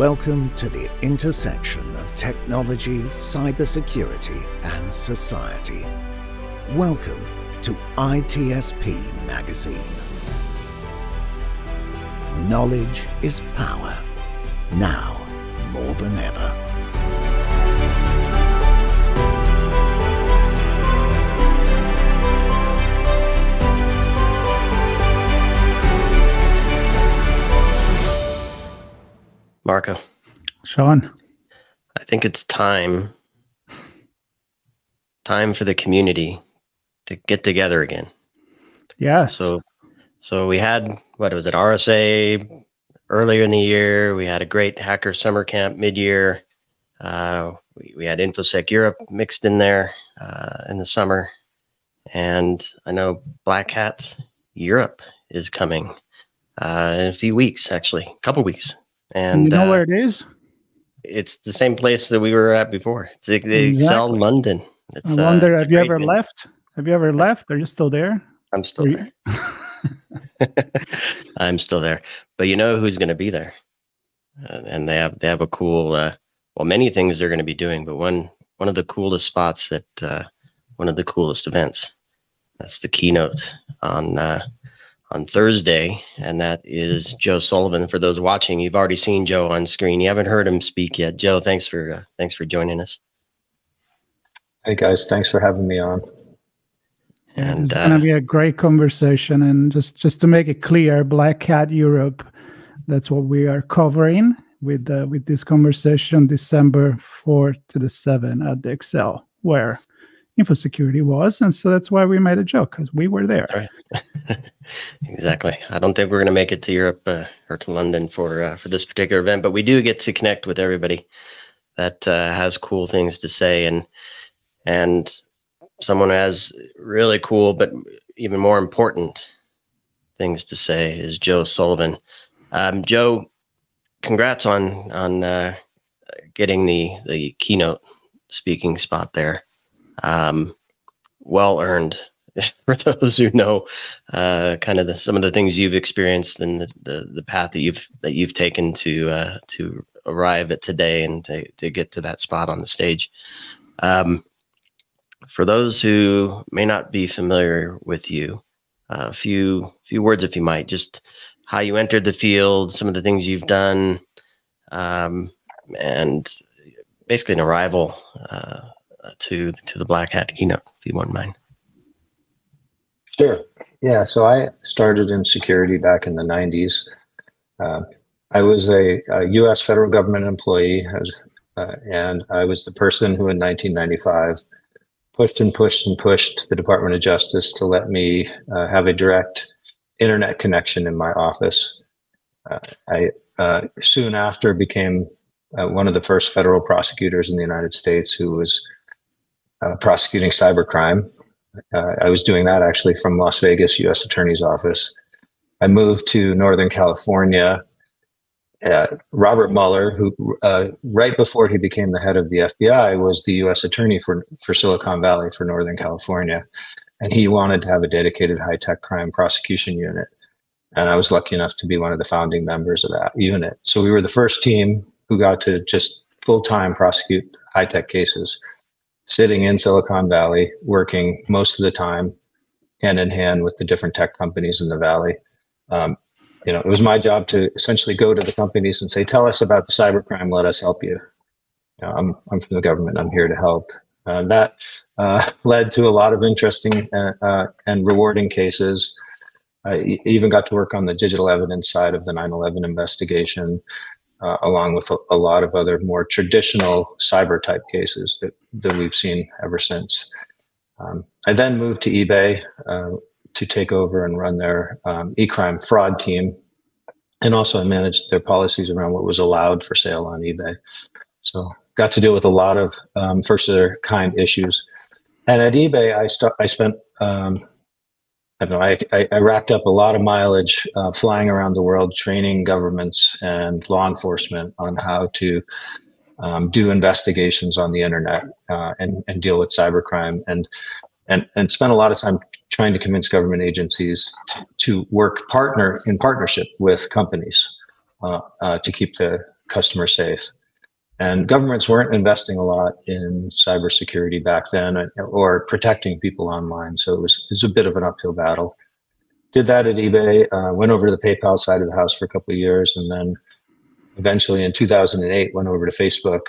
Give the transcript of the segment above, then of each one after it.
Welcome to the intersection of technology, cybersecurity, and society. Welcome to ITSP Magazine. Knowledge is power, now more than ever. Marco. Sean. I think it's time for the community to get together again. Yes. So we had, what was it, RSA earlier in the year. We had a great hacker summer camp mid-year. We had InfoSec Europe mixed in there in the summer. And I know Black Hat Europe is coming in a few weeks, actually, a couple weeks. And you know where it is? It's the same place that we were at before. It's Excel London. I wonder, have you ever left? Have you ever left? Are you still there? I'm still there. I'm still there. But you know who's going to be there? And they have a cool, well, many things they're going to be doing, but one of the coolest spots one of the coolest events. That's the keynote on Thursday, and that is Joe Sullivan. For those watching, you've already seen Joe on screen. You haven't heard him speak yet. Joe, thanks for joining us. Hey guys, thanks for having me on. And it's going to be a great conversation. And just to make it clear, Black Hat Europe, that's what we are covering with this conversation, December 4th to the 7th at the Excel, where InfoSecurity was, and so that's why we made a joke, because we were there. Right. Exactly. I don't think we're going to make it to Europe or to London for this particular event, but we do get to connect with everybody that has cool things to say, and someone who has really cool but even more important things to say is Joe Sullivan. Joe, congrats on getting the keynote speaking spot there. Well earned for those who know kind of some of the things you've experienced and the path that you've taken to arrive at today and to get to that spot on the stage. For those who may not be familiar with you, a few words, if you might, just how you entered the field, some of the things you've done, and basically an arrival to the Black Hat keynote, if you wouldn't mind. Sure. Yeah. So I started in security back in the 90s. I was a U.S. federal government employee, and I was the person who in 1995 pushed the Department of Justice to let me have a direct internet connection in my office. I soon after became one of the first federal prosecutors in the United States who was prosecuting cybercrime. I was doing that actually from Las Vegas U.S. Attorney's Office. I moved to Northern California. Robert Mueller, who right before he became the head of the FBI, was the U.S. Attorney for Silicon Valley for Northern California. And he wanted to have a dedicated high-tech crime prosecution unit. And I was lucky enough to be one of the founding members of that unit. So we were the first team who got to just full-time prosecute high-tech cases, sitting in Silicon Valley, working most of the time hand in hand with the different tech companies in the Valley. It was my job to essentially go to the companies and say, tell us about the cybercrime, let us help you. I'm from the government, I'm here to help. That led to a lot of interesting and rewarding cases. I even got to work on the digital evidence side of the 9/11 investigation, along with a lot of other more traditional cyber type cases that we've seen ever since. I then moved to eBay to take over and run their e-crime fraud team. And also I managed their policies around what was allowed for sale on eBay. So got to deal with a lot of first of their kind issues. And at eBay, I spent, I racked up a lot of mileage flying around the world, training governments and law enforcement on how to do investigations on the internet and deal with cybercrime, and spent a lot of time trying to convince government agencies to work in partnership with companies to keep the customer safe. And governments weren't investing a lot in cybersecurity back then, or protecting people online. So it was a bit of an uphill battle. Did that at eBay, went over to the PayPal side of the house for a couple of years, and then eventually in 2008 went over to Facebook.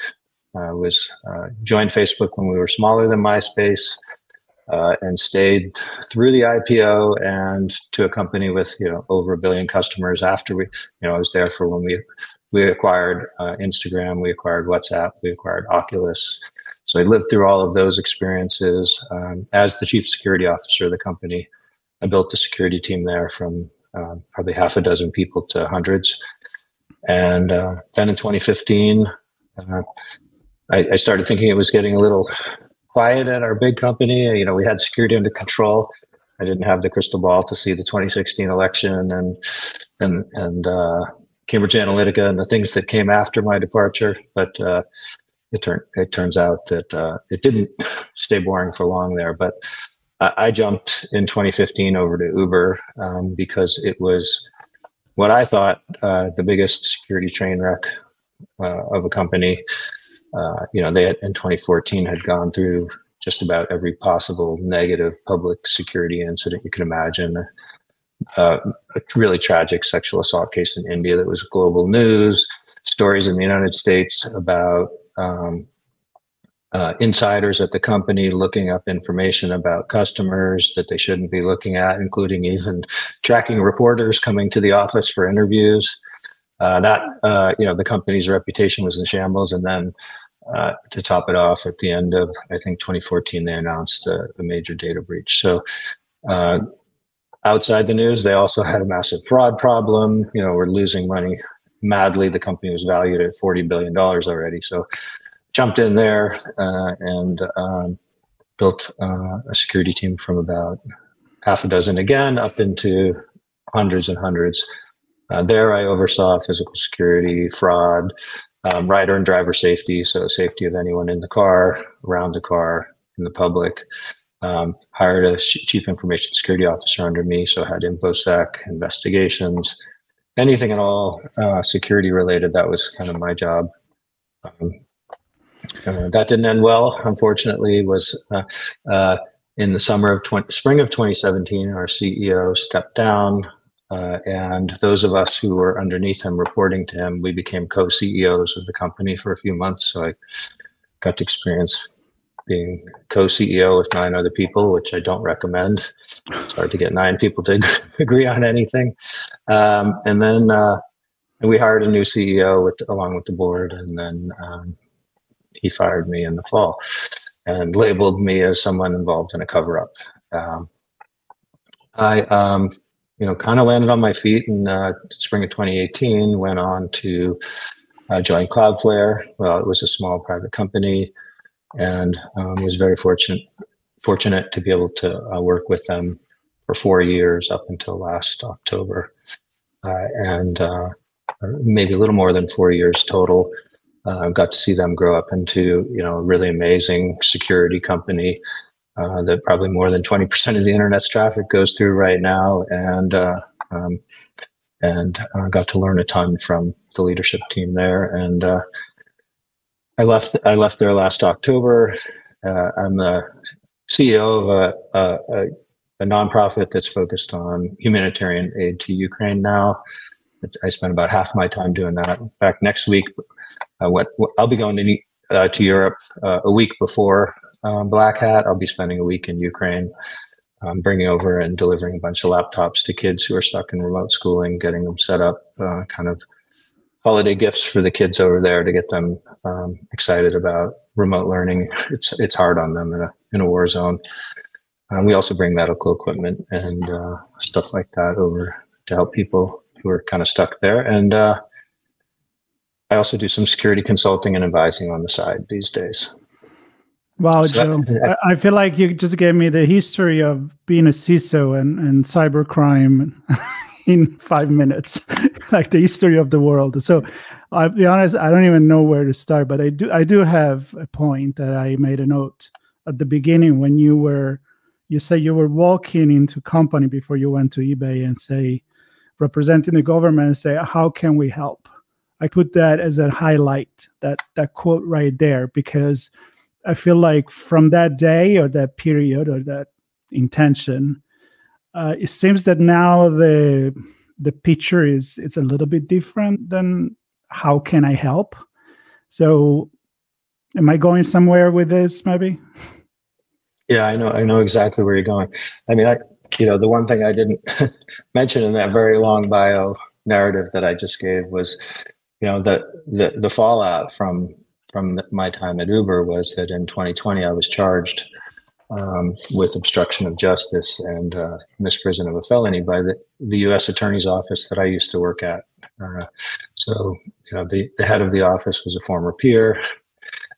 Joined Facebook when we were smaller than MySpace, and stayed through the IPO and to a company with over 1 billion customers after I was there for when we acquired Instagram, we acquired WhatsApp, we acquired Oculus. So I lived through all of those experiences. As the chief security officer of the company, I built the security team there from probably half a dozen people to hundreds. And then in 2015, I started thinking it was getting a little quiet at our big company. We had security under control. I didn't have the crystal ball to see the 2016 election and Cambridge Analytica and the things that came after my departure. But it turns out that it didn't stay boring for long there. But I jumped in 2015 over to Uber because it was what I thought the biggest security train wreck of a company. They had, in 2014 had gone through just about every possible negative public security incident you could imagine. A really tragic sexual assault case in India that was global news, stories in the United States about insiders at the company looking up information about customers that they shouldn't be looking at, including even tracking reporters coming to the office for interviews. The company's reputation was in shambles. And then to top it off, at the end of, I think, 2014, they announced a major data breach. So outside the news, they also had a massive fraud problem. We're losing money madly. The company was valued at $40 billion already. So jumped in there and built a security team from about half a dozen again up into hundreds and hundreds. There I oversaw physical security, fraud, rider and driver safety, so safety of anyone in the car, around the car, in the public. Hired a chief information security officer under me, so I had InfoSec, investigations, anything at all security related. That was kind of my job. That didn't end well, unfortunately. Was in the spring of 2017, our CEO stepped down. And those of us who were underneath him reporting to him, we became co-CEOs of the company for a few months. So I got to experience being co-CEO with 9 other people, which I don't recommend. It's hard to get 9 people to agree on anything. And then we hired a new CEO along with the board, and then he fired me in the fall and labeled me as someone involved in a cover-up. I kind of landed on my feet in spring of 2018, went on to join Cloudflare. Well, it was a small private company, and was very fortunate to be able to work with them for 4 years up until last October. And maybe a little more than 4 years total. Got to see them grow up into, a really amazing security company that probably more than 20% of the internet's traffic goes through right now, and got to learn a ton from the leadership team there. And I left there last October. I'm the CEO of a nonprofit that's focused on humanitarian aid to Ukraine now. I spend about half my time doing that. In fact, next week, I'll be going to Europe a week before Black Hat. I'll be spending a week in Ukraine, bringing over and delivering a bunch of laptops to kids who are stuck in remote schooling, getting them set up, kind of holiday gifts for the kids over there to get them excited about remote learning. It's hard on them in a war zone. We also bring medical equipment and stuff like that over to help people who are kind of stuck there. And I also do some security consulting and advising on the side these days. Wow, so Joe, I feel like you just gave me the history of being a CISO and cybercrime in 5 minutes, like the history of the world. So I'll be honest, I don't even know where to start, but I do have a point that I made a note at the beginning when you say you were walking into company before you went to eBay and say, representing the government and say, how can we help? I put that as a highlight, that quote right there, because I feel like from that day or that period or that intention, it seems that now the picture it's a little bit different than how can I help. So am I going somewhere with this maybe? Yeah, I know exactly where you're going. I mean, the one thing I didn't mention in that very long bio narrative that I just gave was, the fallout from my time at Uber was that in 2020 I was charged with obstruction of justice and misprision of a felony by the U.S. Attorney's Office that I used to work at. So the head of the office was a former peer,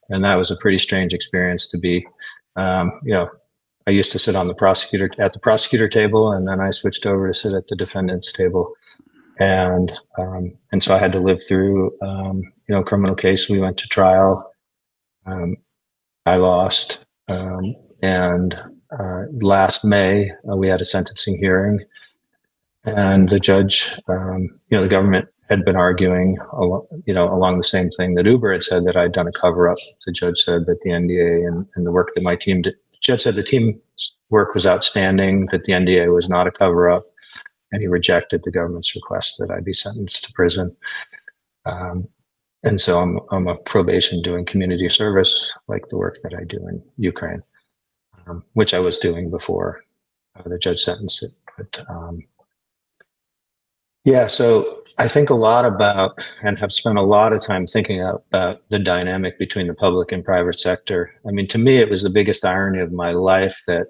and that was a pretty strange experience to be. I used to sit on the prosecutor table, and then I switched over to sit at the defendant's table, and so I had to live through criminal case. We went to trial. I lost, and last May we had a sentencing hearing, and the judge, the government had been arguing, along the same thing that Uber had said, that I'd done a cover-up. The judge said that the NDA and the work that my team did. The judge said the team's work was outstanding, that the NDA was not a cover-up, and he rejected the government's request that I be sentenced to prison. And so I'm on probation doing community service, like the work that I do in Ukraine, which I was doing before the judge sentenced it. But yeah, so I think a lot about, and have spent a lot of time thinking about the dynamic between the public and private sector. I mean, to me, it was the biggest irony of my life that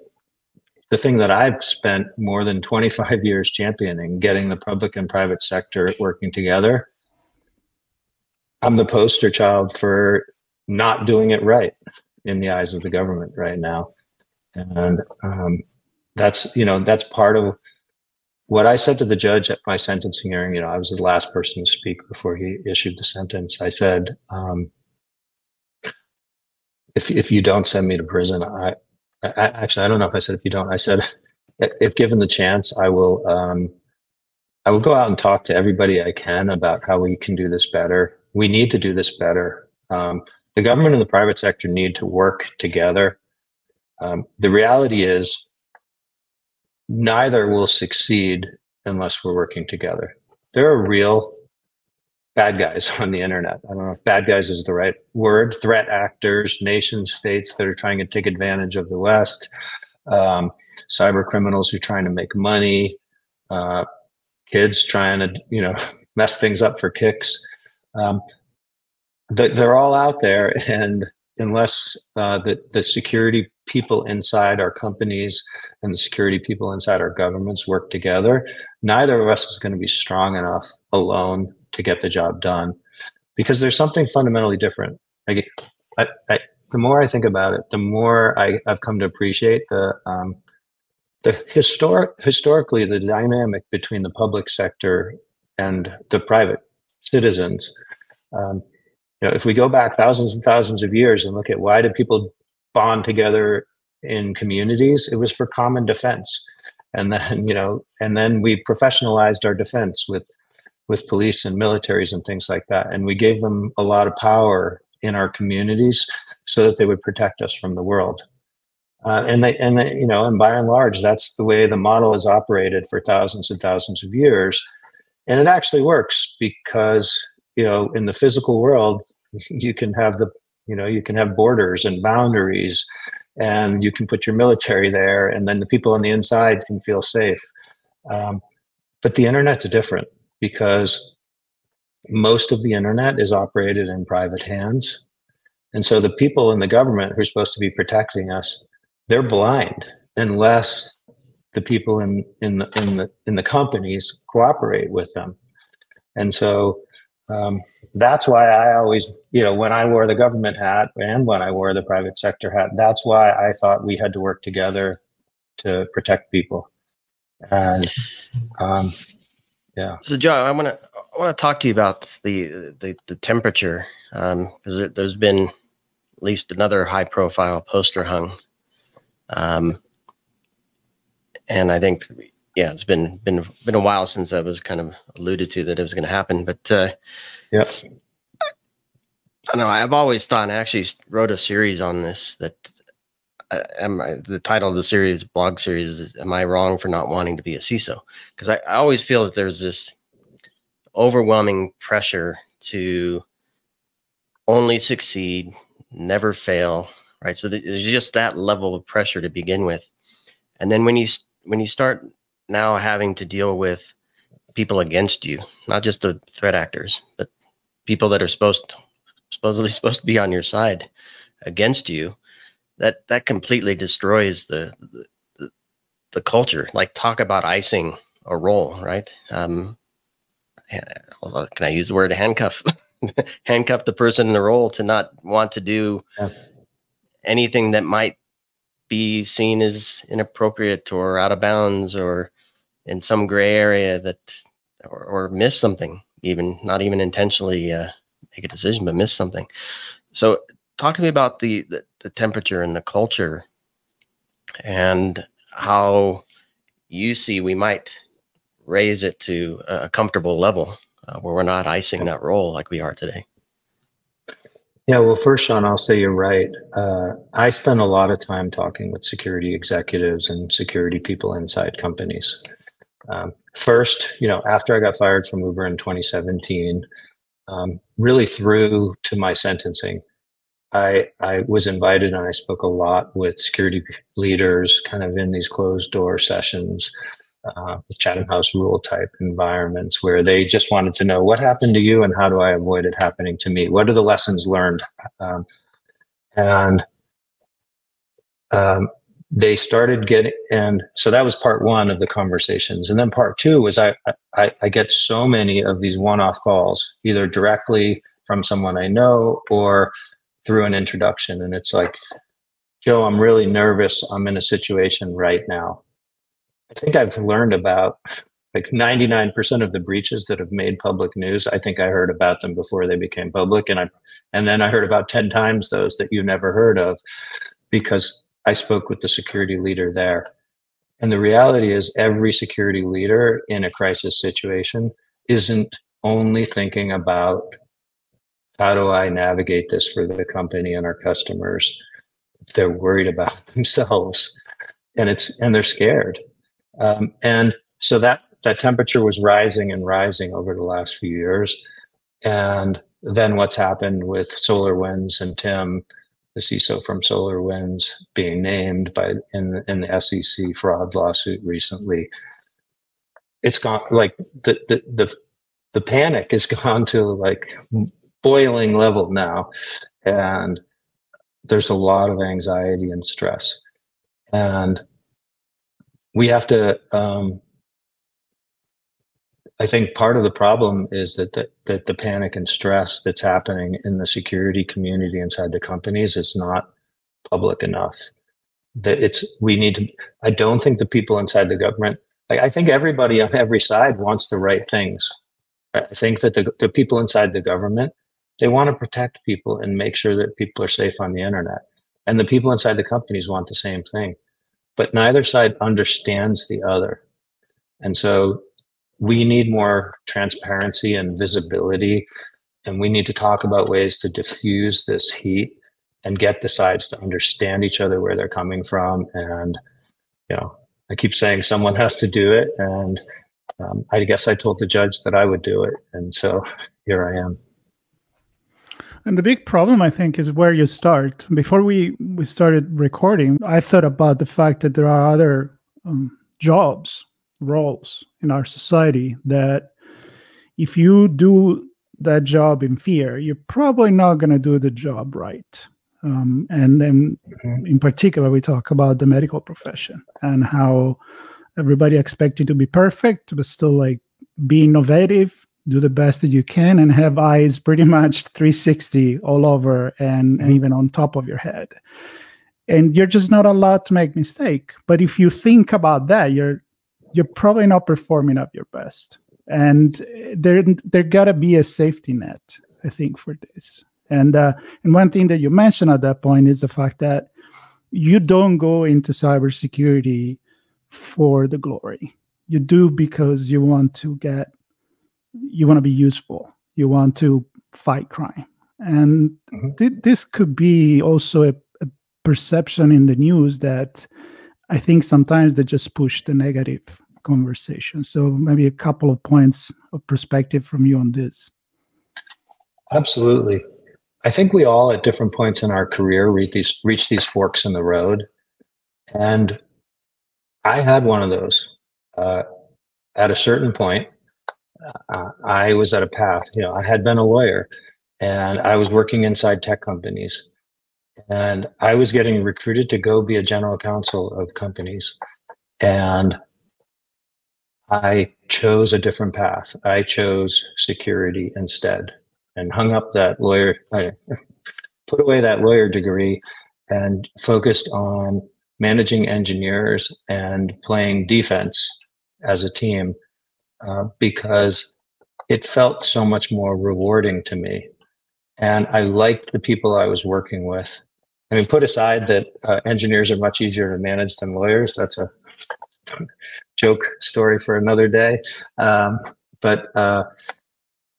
the thing that I've spent more than 25 years championing, getting the public and private sector working together, I'm the poster child for not doing it right in the eyes of the government right now. And that's part of what I said to the judge at my sentencing hearing. I was the last person to speak before he issued the sentence. I said, if you don't send me to prison, I don't know if I said if you don't. I said, if given the chance, I will go out and talk to everybody I can about how we can do this better. We need to do this better. The government and the private sector need to work together. The reality is, neither will succeed unless we're working together. There are real bad guys on the internet. I don't know if bad guys is the right word. Threat actors, nation states that are trying to take advantage of the West, cyber criminals who are trying to make money, kids trying to mess things up for kicks. They're all out there, and unless the security people inside our companies and the security people inside our governments work together, neither of us is going to be strong enough alone to get the job done, because there's something fundamentally different. Like, the more I think about it, the more I've come to appreciate historically the dynamic between the public sector and the private citizens. If we go back thousands and thousands of years and look at why did people bond together in communities, it was for common defense. And then we professionalized our defense with police and militaries and things like that. And we gave them a lot of power in our communities so that they would protect us from the world. And by and large, that's the way the model has operated for thousands and thousands of years. And it actually works because, in the physical world, you can have borders and boundaries, and you can put your military there, and then the people on the inside can feel safe. But the internet's different, because most of the internet is operated in private hands. And so the people in the government who are supposed to be protecting us, they're blind unless the people in the companies cooperate with them. And so that's why I always, when I wore the government hat and when I wore the private sector hat, that's why I thought we had to work together to protect people. And yeah. So, Joe, I want to talk to you about the temperature, because there's been at least another high-profile poster hung, and I think yeah, it's been a while since I was kind of alluded to that it was going to happen, but yeah, I know I've always thought, and I actually wrote a series on this, that the title of the series, blog series, is "Am I Wrong for Not Wanting to Be a CISO?" Because I always feel that there's this overwhelming pressure to only succeed, never fail, right? So there's just that level of pressure to begin with, and then when you start now having to deal with people against you, not just the threat actors, but people that are supposedly supposed to be on your side against you, that completely destroys the culture. Like, talk about icing a role, right? Can I use the word handcuff? Handcuff the person in the role to not want to do anything that might be seen as inappropriate or out of bounds or in some gray area, that or miss something, even not even intentionally make a decision, but miss something. So talk to me about the temperature and the culture, and how you see we might raise it to a comfortable level where we're not icing that role like we are today. Yeah, well, first, Sean, I'll say you're right. I spend a lot of time talking with security executives and security people inside companies. First, after I got fired from Uber in 2017, really through to my sentencing, I was invited and I spoke a lot with security leaders, kind of in these closed door sessions, Chatham House rule type environments, where they just wanted to know what happened to you and how do I avoid it happening to me? What are the lessons learned? They started getting, and so that was part one of the conversations. And then part two was I get so many of these one-off calls, either directly from someone I know or through an introduction. And it's like, Joe, I'm really nervous. I'm in a situation right now. I think I've learned about like 99% of the breaches that have made public news. I think I heard about them before they became public. And then I heard about 10 times those that you never heard of, because I spoke with the security leader there. And the reality is, every security leader in a crisis situation isn't only thinking about how do I navigate this for the company and our customers. They're worried about themselves, and they're scared. And so that temperature was rising and rising over the last few years. And then what's happened with SolarWinds and Tim, the CISO from SolarWinds, being named in the SEC fraud lawsuit recently, it's gone, like the panic has gone to like boiling level now, and there's a lot of anxiety and stress, and we have to. I think part of the problem is that the panic and stress that's happening in the security community inside the companies is not public enough. I don't think the people inside the government, I think everybody on every side wants the right things. I think that the people inside the government, they want to protect people and make sure that people are safe on the internet. And the people inside the companies want the same thing, but neither side understands the other. And so we need more transparency and visibility, and we need to talk about ways to diffuse this heat and get the sides to understand each other, where they're coming from. And, I keep saying someone has to do it. And I guess I told the judge that I would do it. And so here I am. And the big problem, I think, is where you start. Before we started recording, I thought about the fact that there are other roles in our society that if you do that job in fear, you're probably not going to do the job right. And then in particular, we talk about the medical profession and how everybody expects you to be perfect, but still like be innovative, do the best that you can, and have eyes pretty much 360 all over and even on top of your head. And you're just not allowed to make mistake. But if you think about that, you're probably not performing at your best. And there gotta be a safety net, I think, for this. And one thing that you mentioned at that point is the fact that you don't go into cybersecurity for the glory. you do because you want to be useful. You want to fight crime. And this could be also a perception in the news that I think sometimes they just push the negative conversation. So maybe a couple of points of perspective from you on this. Absolutely. I think we all at different points in our career reach these forks in the road. And I had one of those. At a certain point, I was at a path. I had been a lawyer and I was working inside tech companies. And I was getting recruited to go be a general counsel of companies. And I chose a different path. I chose security instead and hung up that lawyer, put away that lawyer degree and focused on managing engineers and playing defense as a team because it felt so much more rewarding to me. And I liked the people I was working with. I mean, put aside that engineers are much easier to manage than lawyers. That's a joke story for another day. But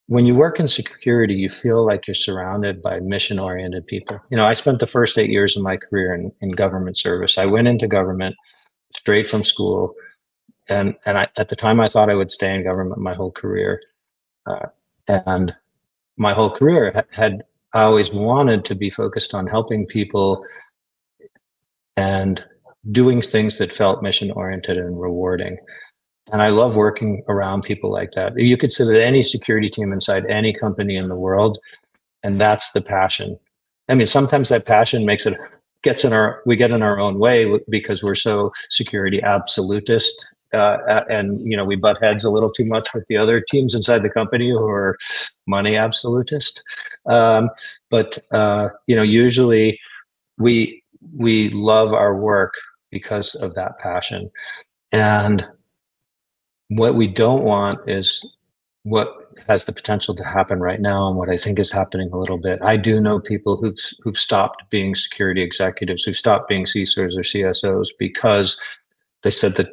when you work in security, you feel like you're surrounded by mission-oriented people. I spent the first 8 years of my career in government service. I went into government straight from school. And at the time, I thought I would stay in government my whole career. And my whole career I always wanted to be focused on helping people and doing things that felt mission-oriented and rewarding. And I love working around people like that. You could say that any security team inside any company in the world, and that's the passion. I mean, sometimes that passion we get in our own way because we're so security absolutist. And we butt heads a little too much with the other teams inside the company who are money absolutist. But usually we love our work because of that passion. And what we don't want is what has the potential to happen right now, and what I think is happening a little bit. I do know people who've stopped being security executives, who stopped being CISOs or CSOs because they said that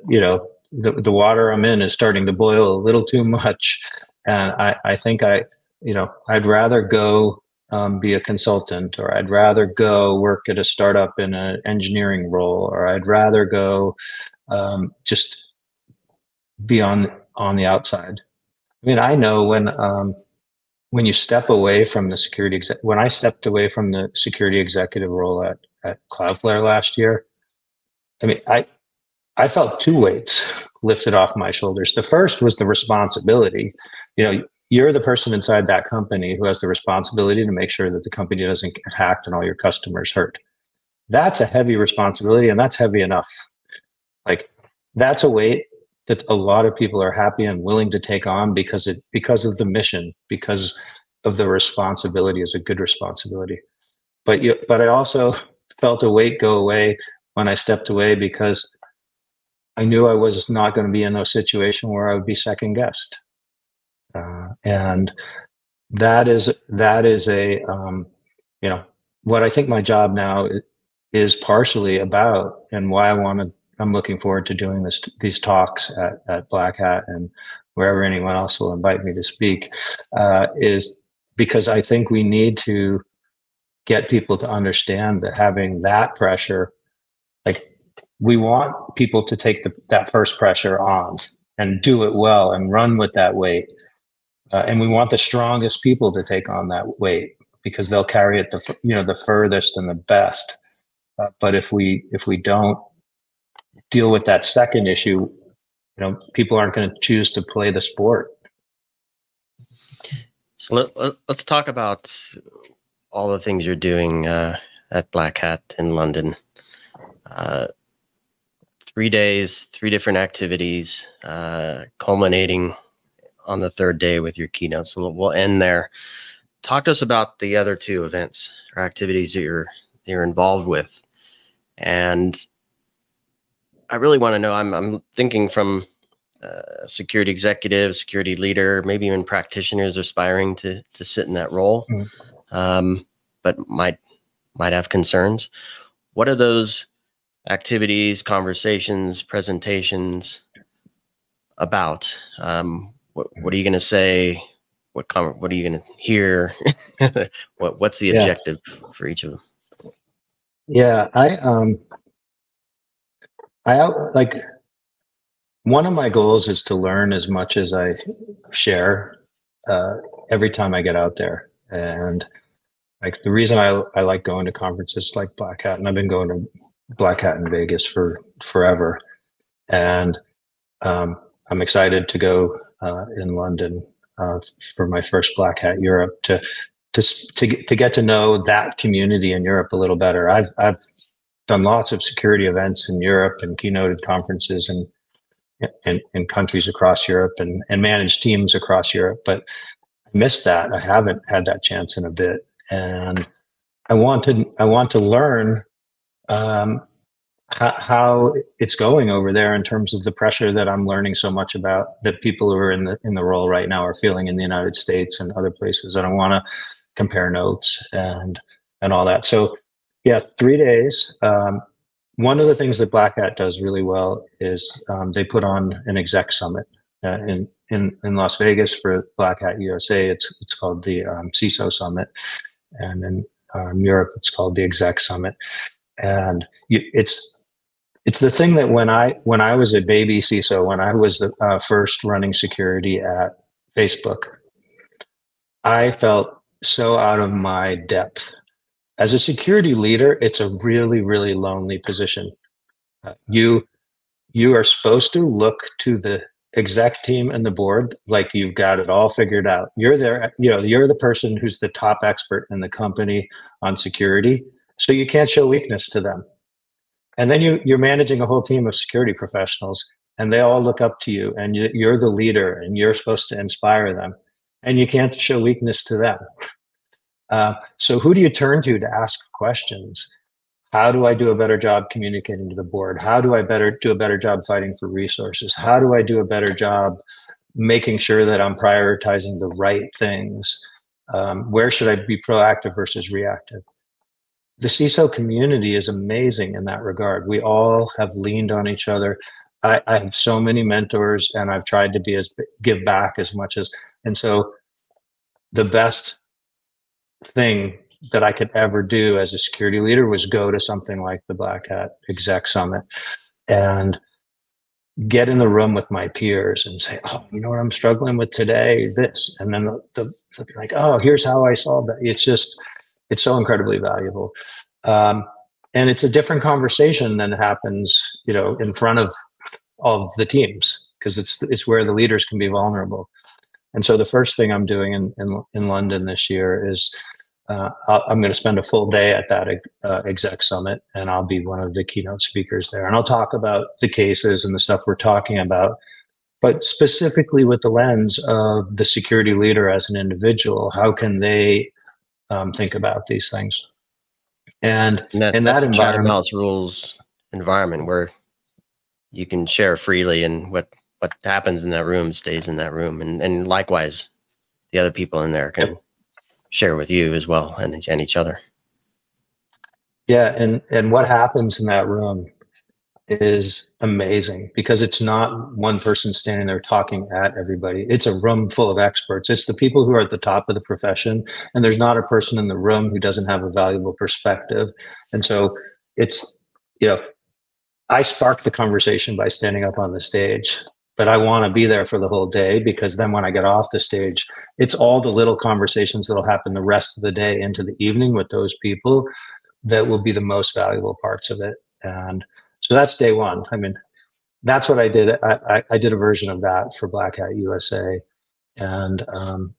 the water I'm in is starting to boil a little too much, and I think I'd rather go be a consultant, or I'd rather go work at a startup in an engineering role, or I'd rather go just be on the outside. I mean, I know when you step away from the security when I stepped away from the security executive role at Cloudflare last year, I mean, I felt two weights lifted off my shoulders. The first was the responsibility. You're the person inside that company who has the responsibility to make sure that the company doesn't get hacked and all your customers hurt. That's a heavy responsibility, and that's heavy enough. Like, that's a weight that a lot of people are happy and willing to take on because of the mission, because of the responsibility is a good responsibility. But I also felt a weight go away when I stepped away because I knew I was not going to be in a situation where I would be second guessed. And that is a, what I think my job now is partially about, and why I'm looking forward to doing these talks at Black Hat and wherever anyone else will invite me to speak, is because I think we need to get people to understand that having that pressure, like, we want people to take that first pressure on and do it well and run with that weight. And we want the strongest people to take on that weight because they'll carry it the furthest and the best. But if we don't deal with that second issue, people aren't going to choose to play the sport. So let's talk about all the things you're doing at Black Hat in London. 3 days, 3 different activities, culminating on the third day with your keynote. So we'll end there. Talk to us about the other 2 events or activities that you're involved with. And I really want to know, I'm thinking from security executive, security leader, maybe even practitioners aspiring to sit in that role, but might have concerns. What are those activities, conversations, presentations about? What are you going to say? What are you going to hear? What's the objective for each of them? Yeah, like, one of my goals is to learn as much as I share every time I get out there. And like, the reason I like going to conferences like Black Hat, and I've been going to Black Hat in Vegas for forever. And I'm excited to go in London for my first Black Hat Europe to get to know that community in Europe a little better. I've done lots of security events in Europe and keynoted conferences in countries across Europe and managed teams across Europe, but I missed that. I haven't had that chance in a bit, and I want to learn how it's going over there in terms of the pressure that I'm learning so much about, that people who are in the role right now are feeling in the United States and other places. And I want to compare notes and all that. So yeah, 3 days. One of the things that Black Hat does really well is they put on an exec summit in Las Vegas for Black Hat USA. It's called the CISO Summit, and in Europe it's called the Exec Summit. And it's the thing that when I was a baby CISO, when I was the first running security at Facebook, I felt so out of my depth. As a security leader, it's a really, really lonely position. You are supposed to look to the exec team and the board like you've got it all figured out. You're there, you're the person who's the top expert in the company on security, so you can't show weakness to them. And then you're managing a whole team of security professionals, and they all look up to you, and you're the leader, and you're supposed to inspire them, and you can't show weakness to them. So who do you turn to ask questions? How do I do a better job communicating to the board? How do I do a better job fighting for resources? How do I do a better job making sure that I'm prioritizing the right things? Where should I be proactive versus reactive? The CISO community is amazing in that regard. We all have leaned on each other. I have so many mentors, and I've tried to give back as much as, and so the best thing that I could ever do as a security leader was go to something like the Black Hat Exec Summit and get in the room with my peers and say, oh, you know what I'm struggling with today? This. And then they'll be like, oh, here's how I solved that. It's so incredibly valuable. And it's a different conversation than happens, in front of all of the teams, because it's where the leaders can be vulnerable. And so the first thing I'm doing in London this year is I'm going to spend a full day at that exec summit, and I'll be one of the keynote speakers there. And I'll talk about the cases and the stuff we're talking about, but specifically with the lens of the security leader as an individual. How can they think about these things? And in that environment, rules environment where you can share freely, and what happens in that room stays in that room, and likewise, the other people in there can share with you as well, and each other. Yeah, and what happens in that room is amazing, because it's not one person standing there talking at everybody. It's a room full of experts. It's the people who are at the top of the profession, and there's not a person in the room who doesn't have a valuable perspective. And so it's, I spark the conversation by standing up on the stage, but I want to be there for the whole day, because then when I get off the stage, it's all the little conversations that'll happen the rest of the day into the evening with those people that will be the most valuable parts of it. And so that's day one. I mean, that's what I did. I did a version of that for Black Hat USA. And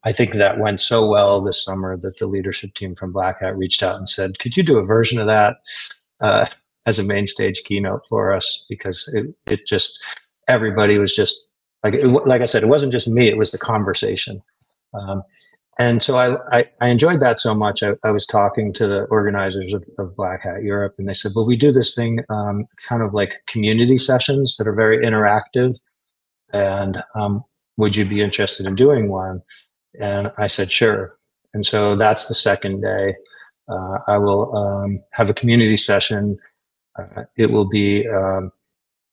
I think that went so well this summer that the leadership team from Black Hat reached out and said, could you do a version of that as a main stage keynote for us? Because it just, everybody was just, like I said, it wasn't just me, it was the conversation. And so I enjoyed that so much. I was talking to the organizers of Black Hat Europe, and they said, well, we do this thing kind of like community sessions that are very interactive. And would you be interested in doing one? And I said, sure. And so that's the second day. I will have a community session. It will be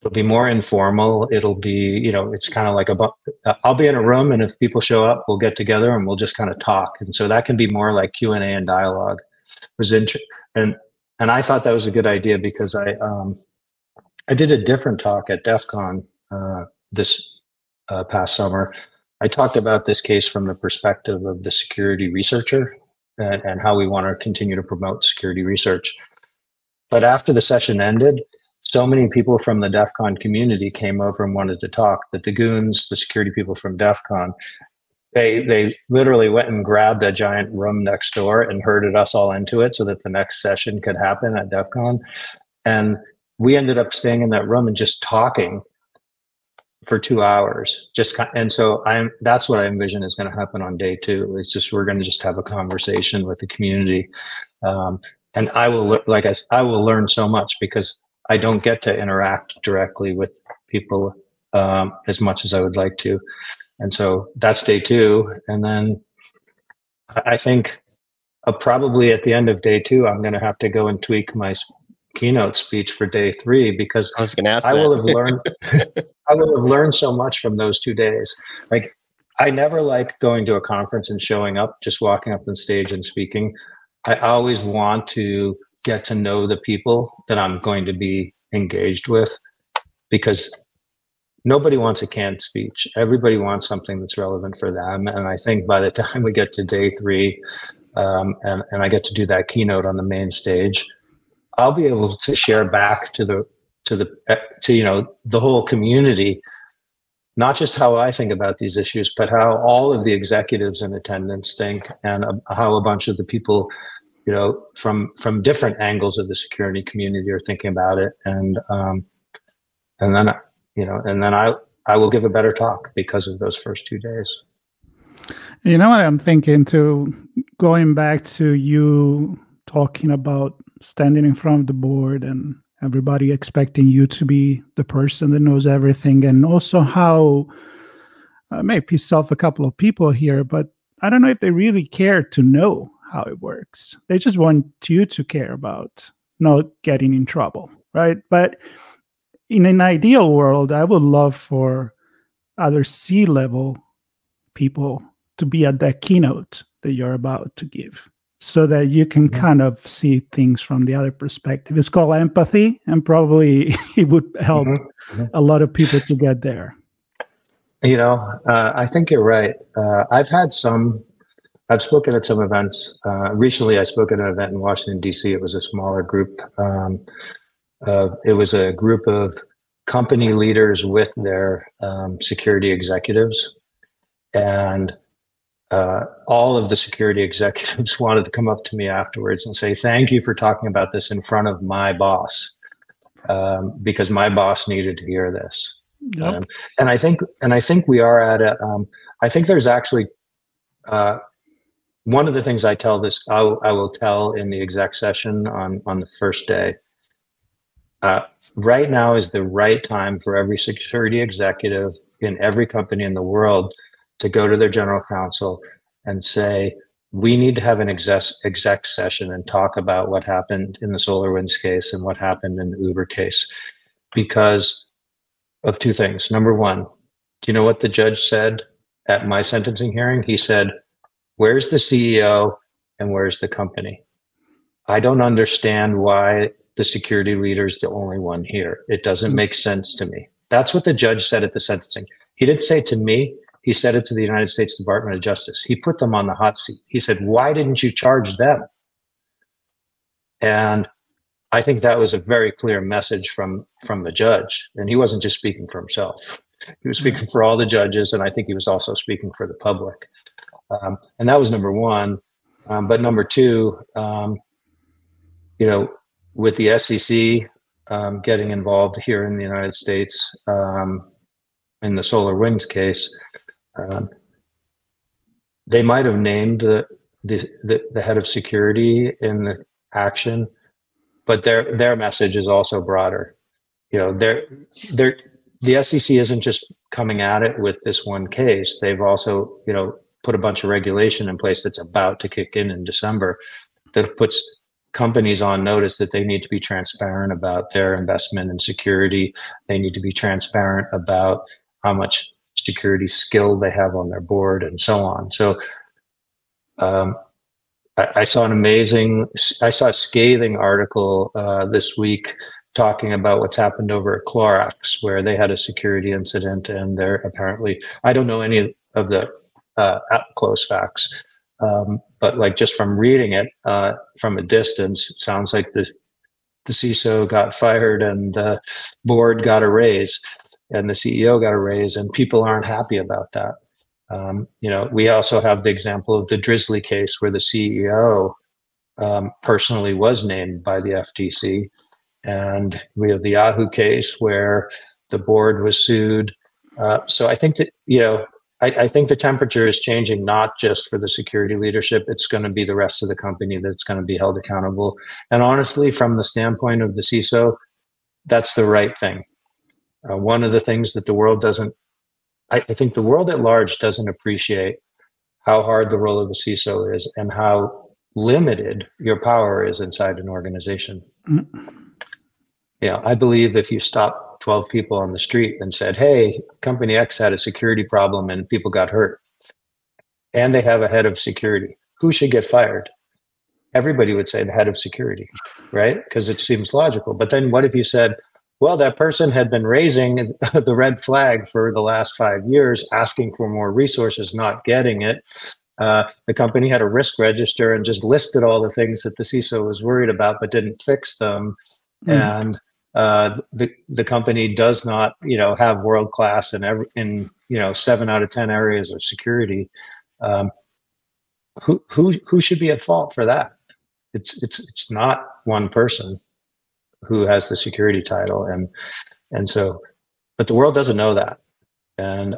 It'll be more informal. It'll be, it's kind of like I'll be in a room, and if people show up, we'll get together and we'll just kind of talk. And so that can be more like Q&A and dialogue. And I thought that was a good idea because I did a different talk at DEF CON this past summer. I talked about this case from the perspective of the security researcher and how we want to continue to promote security research. But after the session ended, so many people from the DEF CON community came over and wanted to talk that the goons, the security people from DEF CON, they literally went and grabbed a giant room next door and herded us all into it so that the next session could happen at DEF CON. And we ended up staying in that room and just talking for 2 hours. And so that's what I envision is going to happen on day 2. It's just, we're going to just have a conversation with the community. And I will learn so much because I don't get to interact directly with people as much as I would like to. And so that's day 2. And then I think probably at the end of day 2, I'm going to have to go and tweak my keynote speech for day 3 because I was going to ask I will have learned I will have learned so much from those 2 days. Like, I never like going to a conference and showing up, just walking up on stage and speaking. I always want to get to know the people that I'm going to be engaged with, because nobody wants a canned speech. Everybody wants something that's relevant for them. And I think by the time we get to day 3, and I get to do that keynote on the main stage, I'll be able to share back to the whole community, not just how I think about these issues, but how all of the executives in attendance think, and how a bunch of the people, from different angles of the security community are thinking about it. And then I will give a better talk because of those first 2 days. You know what I'm thinking too, going back to you talking about standing in front of the board and everybody expecting you to be the person that knows everything, and also how I may piss off a couple of people here, but I don't know if they really care to know how it works. They just want you to care about not getting in trouble, right? But in an ideal world, I would love for other C-level people to be at that keynote that you're about to give, so that you can kind of see things from the other perspective. It's called empathy, and probably it would help a lot of people to get there. I think you're right. I've spoken at some events. Recently, I spoke at an event in Washington, D.C. It was a smaller group. It was a group of company leaders with their security executives. And all of the security executives wanted to come up to me afterwards and say, "Thank you for talking about this in front of my boss, because my boss needed to hear this." Yep. And I think we are at I think there's actually one of the things I will tell in the exec session on the first day. Right now is the right time for every security executive in every company in the world to go to their general counsel and say, we need to have an exec session and talk about what happened in the SolarWinds case and what happened in the Uber case, because of 2 things. Number one, do you know what the judge said at my sentencing hearing? He said, "Where's the CEO and where's the company? I don't understand why the security leader is the only one here. It doesn't make sense to me." That's what the judge said at the sentencing. He didn't say it to me. He said it to the United States Department of Justice. He put them on the hot seat. He said, "Why didn't you charge them?" And I think that was a very clear message from the judge. And he wasn't just speaking for himself. He was speaking for all the judges. And I think he was also speaking for the public. And that was number one. But number 2, with the SEC getting involved here in the United States in the SolarWinds case, they might have named the head of security in the action, but their message is also broader. The SEC isn't just coming at it with this one case. They've also, put a bunch of regulation in place that's about to kick in December that puts companies on notice that they need to be transparent about their investment in security. They need to be transparent about how much security skill they have on their board and so on. So I saw a scathing article this week talking about what's happened over at Clorox, where they had a security incident, and they're apparently, I don't know any of the up-close facts, but like just from reading it from a distance, it sounds like the CISO got fired and the board got a raise and the CEO got a raise, and people aren't happy about that. We also have the example of the Drizzly case where the CEO personally was named by the FTC. And we have the Yahoo case where the board was sued. So I think that, I think the temperature is changing, not just for the security leadership. It's going to be the rest of the company that's going to be held accountable. And honestly, from the standpoint of the CISO, that's the right thing. One of the things that the world doesn't, I think the world at large doesn't appreciate how hard the role of a CISO is and how limited your power is inside an organization. I believe if you stop 12 people on the street and said, hey, company X had a security problem and people got hurt, and they have a head of security, who should get fired? Everybody would say the head of security, right? Because it seems logical. But then what if you said, well, that person had been raising the red flag for the last 5 years, asking for more resources, not getting it. The company had a risk register and just listed all the things that the CISO was worried about, but didn't fix them. And the company does not, have world class in 7 out of 10 areas of security. Who should be at fault for that? It's not one person who has the security title, and so, but the world doesn't know that, and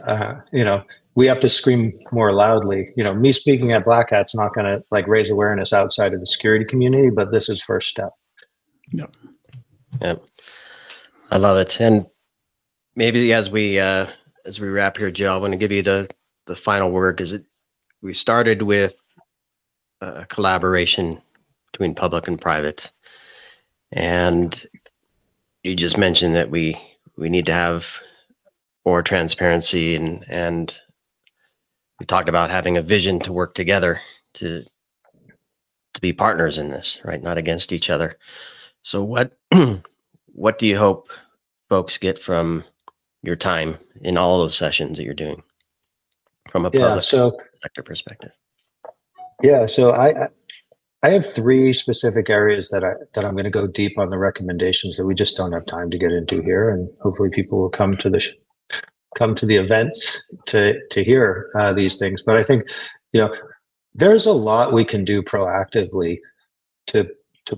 we have to scream more loudly. Me speaking at Black Hat's not going to raise awareness outside of the security community, but this is first step. Yep. I love it. And maybe as we wrap here, Joe, I want to give you the final word. We started with collaboration between public and private, and you just mentioned that we need to have more transparency, and we talked about having a vision to work together to be partners in this, right? Not against each other. So what do you hope folks get from your time in all those sessions that you're doing from a public sector perspective? Yeah, so I have 3 specific areas that I'm going to go deep on the recommendations that we just don't have time to get into here, and hopefully people will come to the events to hear these things. But I think there's a lot we can do proactively to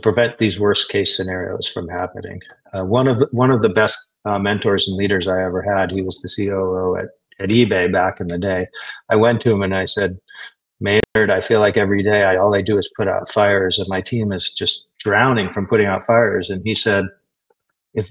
prevent these worst case scenarios from happening. One of the best mentors and leaders I ever had, he was the COO at eBay back in the day. I went to him and I said, Maynard, I feel like every day all I do is put out fires, and my team is just drowning from putting out fires. And he said, if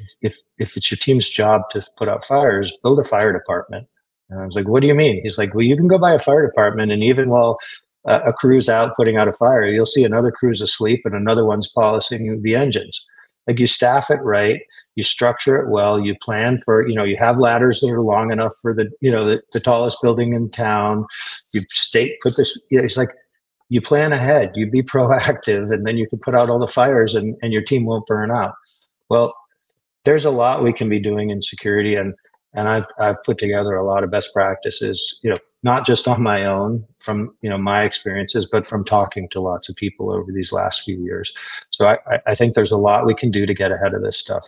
it's your team's job to put out fires, build a fire department. And I was like, what do you mean? He's like, well, you can go buy a fire department, and even while a crew's out putting out a fire, you'll see another crew's asleep and another one's polishing the engines. You staff it right, you structure it well, you plan for, you have ladders that are long enough for the tallest building in town. It's like you plan ahead, you be proactive, and then you can put out all the fires and your team won't burn out. Well, there's a lot we can be doing in security, and I've put together a lot of best practices, not just on my own from my experiences, but from talking to lots of people over these last few years. So I think there's a lot we can do to get ahead of this stuff.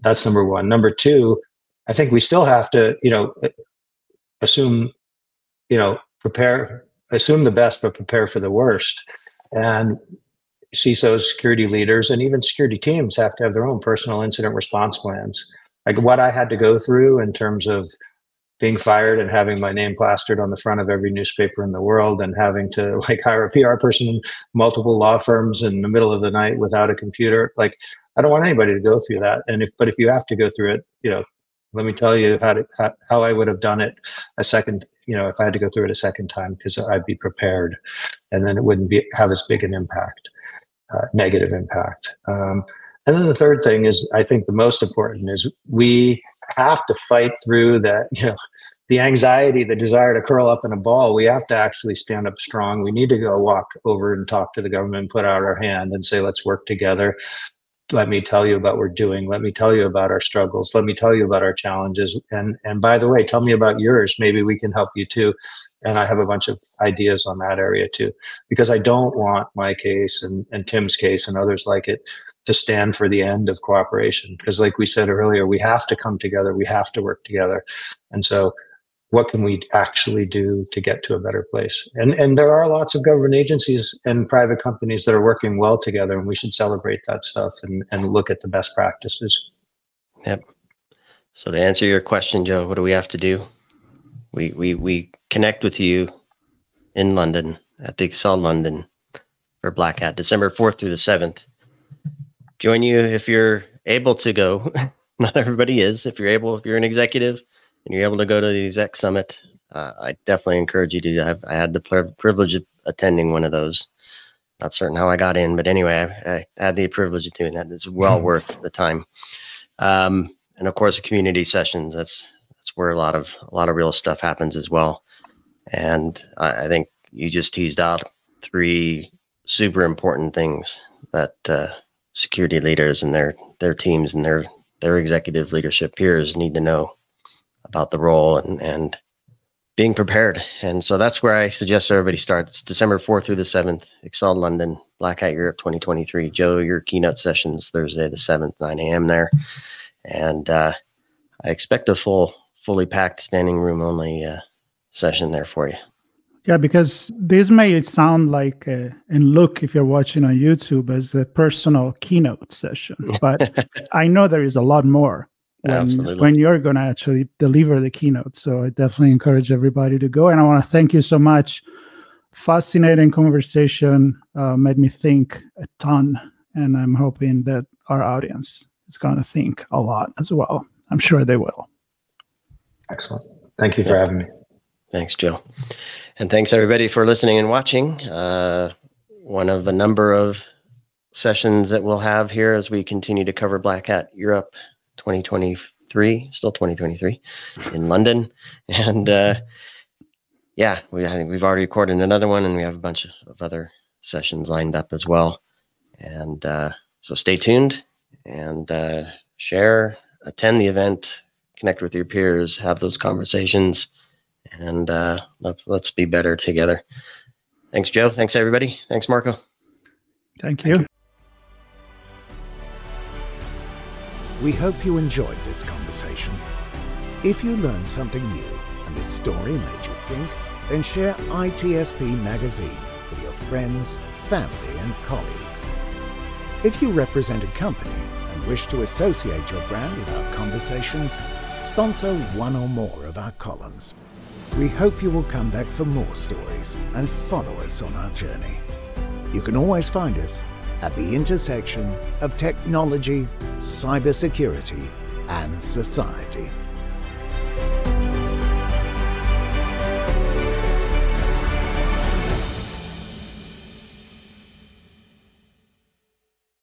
That's number 1. Number 2, I think we still have to assume the best, but prepare for the worst. And CISOs, security leaders, and even security teams have to have their own personal incident response plans. Like what I had to go through in terms of being fired and having my name plastered on the front of every newspaper in the world, and having to hire a PR person in multiple law firms in the middle of the night without a computer. I don't want anybody to go through that. But if you have to go through it, let me tell you how I would have done it a second, if I had to go through it a second time, because I'd be prepared, and then it wouldn't have as big an impact. negative impact. And then the third thing is, I think the most important is we have to fight through that, the anxiety, the desire to curl up in a ball. We have to actually stand up strong. We need to go walk over and talk to the government, put out our hand and say, let's work together. Let me tell you about what we're doing. Let me tell you about our struggles. Let me tell you about our challenges. And by the way, tell me about yours. Maybe we can help you too. And I have a bunch of ideas on that area too, because I don't want my case and Tim's case and others like it to stand for the end of cooperation. Because like we said earlier, we have to come together. We have to work together. And so what can we actually do to get to a better place? And there are lots of government agencies and private companies that are working well together, and we should celebrate that stuff and look at the best practices. Yep. So to answer your question, Joe, what do we have to do? We connect with you in London at the Excel London for Black Hat, December 4th through the 7th. Join you if you're able to go. Not everybody is. If you're an executive and you're able to go to the exec summit, I definitely encourage you to. I had the privilege of attending one of those. Not certain how I got in, but anyway, I had the privilege of doing that. It's well worth the time. And of course, the community sessions. That's where a lot of real stuff happens as well. And I think you just teased out 3 super important things that security leaders and their teams and their executive leadership peers need to know about the role and being prepared. And so that's where I suggest everybody starts. December 4th through the 7th, Excel London, Black Hat Europe 2023. Joe, your keynote sessions Thursday the 7th, 9 a.m. there. And I expect a fully packed standing room only session there for you. Yeah, because this may sound like, and look, if you're watching on YouTube, as a personal keynote session, but I know there is a lot more when you're going to actually deliver the keynote. So I definitely encourage everybody to go. And I want to thank you so much. Fascinating conversation, made me think a ton. And I'm hoping that our audience is going to think a lot as well. I'm sure they will. Excellent. Thank you for having me. Thanks, Joe. And thanks, everybody, for listening and watching. One of a number of sessions that we'll have here as we continue to cover Black Hat Europe 2023, still 2023, in London. And I think we've already recorded another one, and we have a bunch of other sessions lined up as well. And so stay tuned and share, attend the event, connect with your peers, have those conversations. And let's be better together. Thanks, Joe. Thanks, everybody. Thanks, Marco. Thank you. We hope you enjoyed this conversation. If you learned something new and this story made you think, then share ITSPmagazine with your friends, family, and colleagues. If you represent a company and wish to associate your brand with our conversations, sponsor one or more of our columns. We hope you will come back for more stories and follow us on our journey. You can always find us at the intersection of technology, cybersecurity, and society.